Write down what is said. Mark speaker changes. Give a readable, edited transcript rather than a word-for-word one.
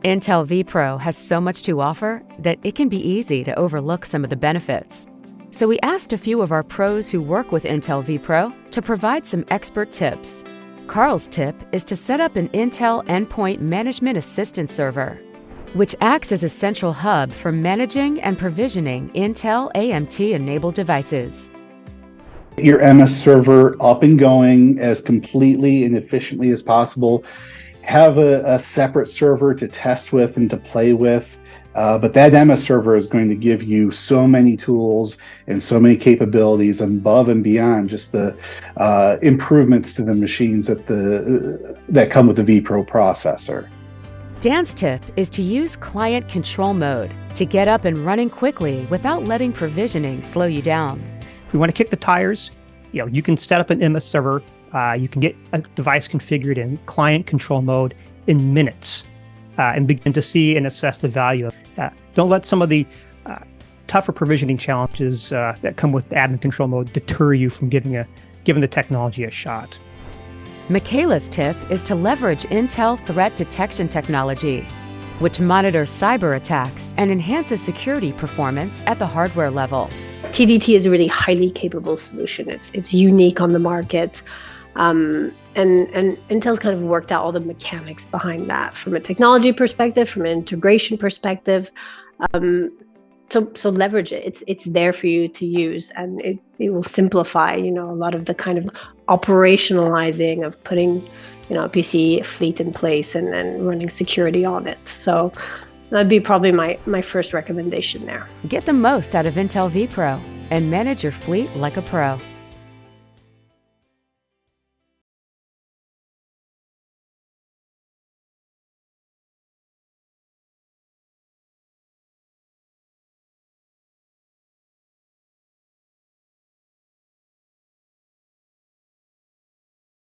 Speaker 1: Intel vPro has so much to offer that it can be easy to overlook some of the benefits. So we asked a few of our pros who work with Intel vPro to provide some expert tips. Carl's tip is to set up an Intel Endpoint Management Assistant server, which acts as a central hub for managing and provisioning Intel AMT-enabled devices.
Speaker 2: Your MS server up and going as completely and efficiently as possible. Have a separate server to test with and to play with. But that MS server is going to give you so many tools and so many capabilities above and beyond just the improvements to the machines that come with the vPro processor.
Speaker 1: Dan's tip is to use client control mode to get up and running quickly without letting provisioning slow you down.
Speaker 3: If we want to kick the tires, you can set up an MS server. You can get a device configured in client control mode in minutes and begin to see and assess the value. Don't let some of the tougher provisioning challenges that come with admin control mode deter you from giving the technology a shot.
Speaker 1: Michaela's tip is to leverage Intel threat detection technology, which monitors cyber attacks and enhances security performance at the hardware level.
Speaker 4: TDT is a really highly capable solution. It's unique on the market. And Intel's kind of worked out all the mechanics behind that from a technology perspective, from an integration perspective. So leverage it. It's there for you to use, and it will simplify, a lot of the kind of operationalizing of putting, a PC fleet in place and then running security on it. So that'd be probably my first recommendation there.
Speaker 1: Get the most out of Intel vPro and manage your fleet like a pro.